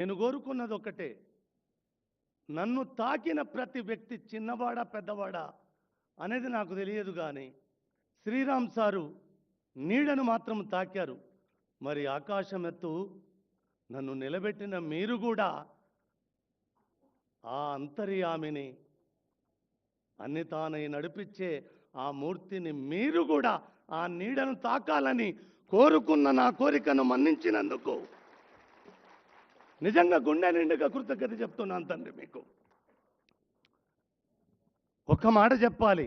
నేను కోరుకున్నది ఒకటే, నన్ను తాకిన ప్రతి వ్యక్తి చిన్నవాడా పెద్దవాడా అనేది నాకు తెలియదు, కానీ శ్రీరామ్ సారు నీడను మాత్రం తాకారు. మరి ఆకాశం ఎత్తు నన్ను నిలబెట్టిన మీరు కూడా ఆ అంతర్యామిని, అన్ని తానై నడిపించే ఆ మూర్తిని మీరు కూడా ఆ నీడను తాకాలని కోరుకున్న నా కోరికను మన్నించినందుకు నిజంగా గుండె నిండుగా కృతజ్ఞత చెప్తున్నాను తండ్రి. మీకు ఒక్క మాట చెప్పాలి,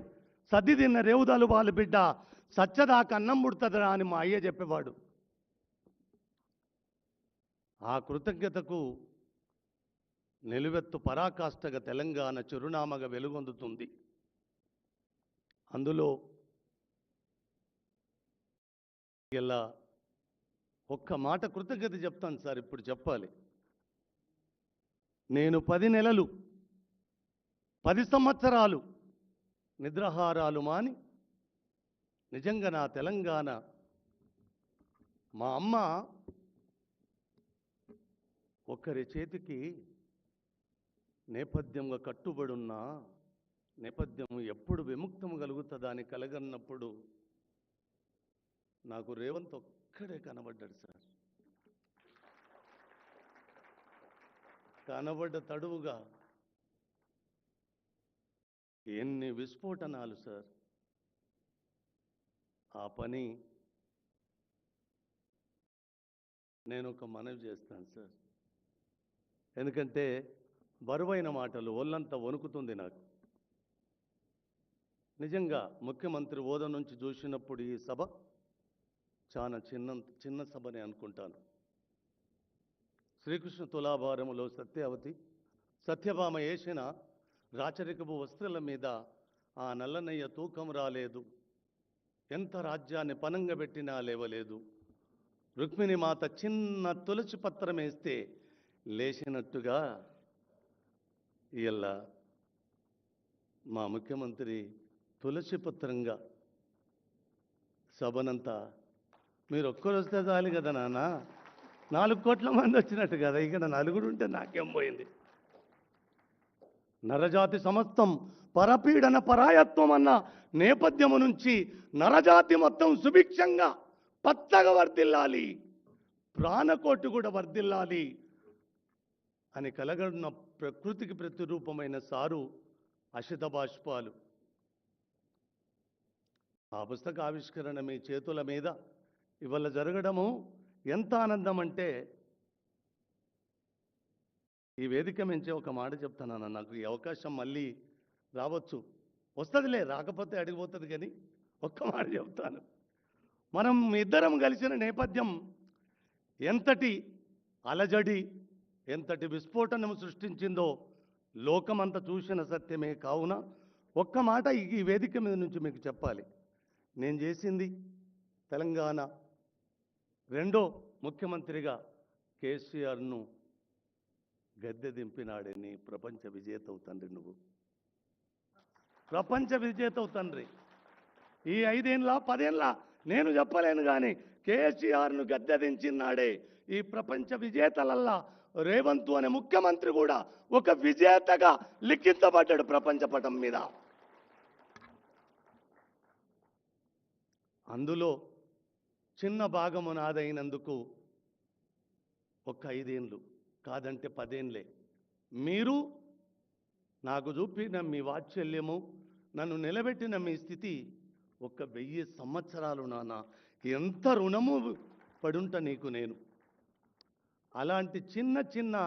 సద్ది తిన్న రేవుదాలు వాళ్ళ బిడ్డ సచ్చదాకా అన్నం పుడుతుందిరా అని మా అయ్య చెప్పేవాడు. ఆ కృతజ్ఞతకు నిలువెత్తు పరాకాష్ఠగా తెలంగాణ చిరునామగా వెలుగొందుతుంది. అందులో ఇలా ఒక్క మాట కృతజ్ఞత చెప్తాను సార్. ఇప్పుడు చెప్పాలి, నేను 10 నెలలు 10 సంవత్సరాలు నిద్రాహారాలు మాని నిజంగా నా తెలంగాణ, మా అమ్మ ఒకరి చేతికి నేపథ్యంగా కట్టుబడున్న నేపథ్యం ఎప్పుడు విముక్తం కలుగుతుందా అని కలగన్నప్పుడు నాకు రేవంత్ ఒక్కడే కనబడ్డాడు సార్. కనబడ్డ తడువుగా ఎన్ని విస్ఫోటనాలు సార్. ఆ పని నేను ఒక మనవి చేస్తాను సార్, ఎందుకంటే బరువైన మాటలు, ఒళ్ళంతా వణుకుతుంది నాకు. నిజంగా ముఖ్యమంత్రి హోదా నుంచి చూసినప్పుడు ఈ సభ చాలా చిన్న సభనే అనుకుంటాను. శ్రీకృష్ణ తులాభారములో సత్యభామ వేసిన రాచరికపు వస్త్రాల మీద ఆ నల్లనయ్య తూకం రాలేదు, ఎంత రాజ్యాన్ని పనంగా పెట్టినా లేవలేదు. రుక్మిణి మాత చిన్న తులసి పత్రం వేస్తే లేచినట్టుగా ఇలా మా ముఖ్యమంత్రి తులసి పత్రంగా సభనంతా, మీరు ఒక్కరు వస్తే చాలు కదా నాన్న, 4 కోట్ల మంది వచ్చినట్టు కదా, ఇక్కడ నలుగురు ఉంటే నాకేం పోయింది. నరజాతి సమస్తం పరపీడన పరాయత్వం అన్న నేపథ్యము నుంచి నరజాతి మొత్తం సుభిక్షంగా పచ్చగా వర్ధిల్లాలి, ప్రాణకోటి కూడా వర్ధిల్లాలి అని కలగడున్న ప్రకృతికి ప్రతిరూపమైన సారు అశిత బాష్పాలు. ఆ పుస్తక ఆవిష్కరణ మీ చేతుల మీద ఇవాళ జరగడము ఎంత ఆనందం అంటే, ఈ వేదిక మించి ఒక మాట చెప్తానన్న, నాకు ఈ అవకాశం మళ్ళీ రావచ్చు, వస్తుందిలే, రాకపోతే అడిగిపోతుంది, కానీ ఒక్క మాట చెప్తాను. మనం ఇద్దరం కలిసిన నేపథ్యం ఎంతటి అలజడి, ఎంతటి విస్ఫోటనం సృష్టించిందో లోకమంతా చూసిన సత్యమే. కావున ఒక్క మాట ఈ వేదిక మీద నుంచి మీకు చెప్పాలి. నేను చేసింది తెలంగాణ రెండో ముఖ్యమంత్రిగా కేసీఆర్ను గద్దె దింపినాడని ప్రపంచ విజేతవు తండ్రి, నువ్వు ప్రపంచ విజేతవు తండ్రి. ఈ 5 ఏళ్ళ 10 ఏళ్ళ నేను చెప్పలేను, కానీ కేసీఆర్ను గద్దె దించినాడే ఈ ప్రపంచ విజేతలల్లా రేవంత్ అనే ముఖ్యమంత్రి కూడా ఒక విజేతగా లిఖించబడ్డాడు ప్రపంచ పటం మీద. అందులో చిన్న భాగము నాదైనందుకు ఒక 5 ఏళ్ళు కాదంటే 10 ఏళ్ళే మీరు నాకు చూపిన మీ వాత్సల్యము, నన్ను నిలబెట్టిన మీ స్థితి 1000 సంవత్సరాలు నాన్న, ఎంత రుణము పడుంట నీకు నేను. అలాంటి చిన్న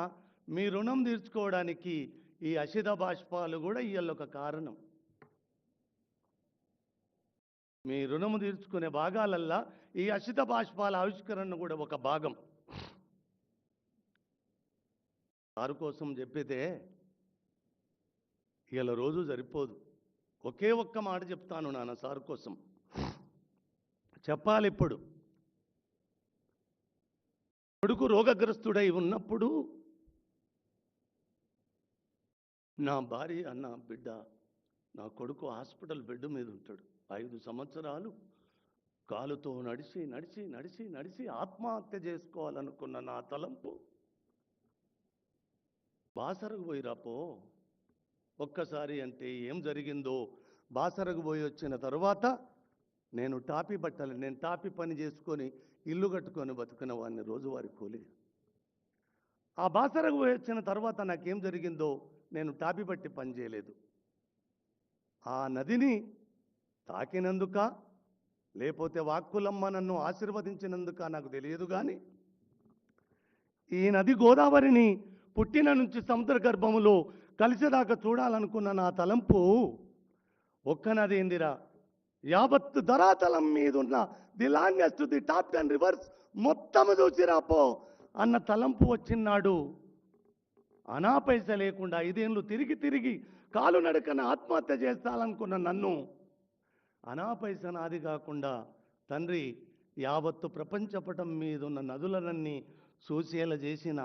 మీ రుణం తీర్చుకోవడానికి ఈ అశిత బాష్పాలు కూడా ఇవాళ ఒక కారణం. మీ రుణము తీర్చుకునే భాగాలల్లా ఈ అశిత బాష్పాల ఆవిష్కరణ కూడా ఒక భాగం. సారు కోసం చెప్పితే ఇలా రోజు సరిపోదు. ఒకే ఒక్క మాట చెప్తాను నాన్న, సారు కోసం చెప్పాలి. ఇప్పుడు కొడుకు రోగగ్రస్తుడై ఉన్నప్పుడు నా భార్య అన్న బిడ్డ, నా కొడుకు హాస్పిటల్ బెడ్ మీద ఉంటాడు, 5 సంవత్సరాలు కాలుతో నడిచి ఆత్మహత్య చేసుకోవాలనుకున్న నా తలంపు బాసరకు పోయి రాపో. ఒక్కసారి అంటే ఏం జరిగిందో, బాసరకు పోయి వచ్చిన తరువాత నేను టాపీ పని చేసుకొని ఇల్లు కట్టుకొని బతుకున్న వాడిని, రోజువారి కూలి. ఆ బాసరకు పోయి వచ్చిన తర్వాత నాకేం జరిగిందో, నేను టాపీ పట్టి పని చేయలేదు. ఆ నదిని తాకినందుక, లేకపోతే వాక్కులమ్మ నన్ను ఆశీర్వదించినందుక నాకు తెలియదు కానీ, ఈ నది గోదావరిని పుట్టిన నుంచి సముద్ర గర్భములో కలిసేదాకా చూడాలనుకున్న నా తలంపు ఒక్క నది ఏందిరా, యావత్తు ధరాతలం మీద ఉన్న the longest, the top 10 reverse మొత్తము చూసిరాపో అన్న తలంపు వచ్చినాడు. అనా పైస లేకుండా 5 ఏళ్ళు తిరిగి తిరిగి కాలు నడకన ఆత్మహత్య చేస్తాలనుకున్న నన్ను, అనా పైస నాది కాకుండా తండ్రి యావత్తు ప్రపంచపటం మీద ఉన్న నదులనన్నీ చూసేలా చేసిన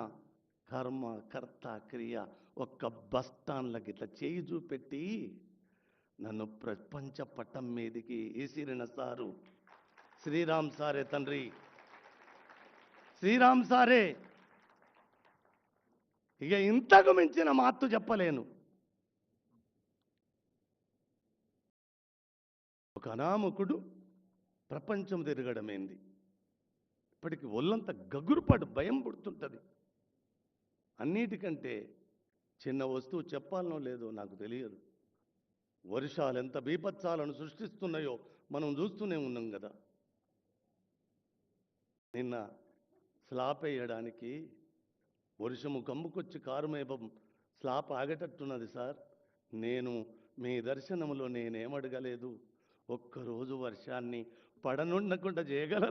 కర్మ, కర్త, క్రియ ఒక్క బస్టాండ్లకి ఇట్లా చేయి చూపెట్టి నన్ను ప్రపంచ పట్టం మీదికి ఈసిరిన సారు శ్రీరామ్ సారే తండ్రి, శ్రీరామ్ సారే. ఇక ఇంతకు మించిన మాత్తు చెప్పలేను. ఒక అనామకుడు ప్రపంచం తిరగడమేంది, ఇప్పటికి ఒళ్ళంతా గగురుపాటు భయం పుడుతుంటుంది. అన్నిటికంటే చిన్న వస్తువు చెప్పాలనో లేదో నాకు తెలియదు. వర్షాలు ఎంత బీభత్సాలను సృష్టిస్తున్నాయో మనం చూస్తూనే ఉన్నాం కదా. నిన్న స్లాబ్ వేయడానికి వర్షము కమ్ముకొచ్చి కారుమేపం స్లాబ్ ఆగేటట్టున్నది సార్. నేను మీ దర్శనంలో నేనేమడగలేదు, ఒక్కరోజు వర్షాన్ని పడనుండకుండా చేయగలరా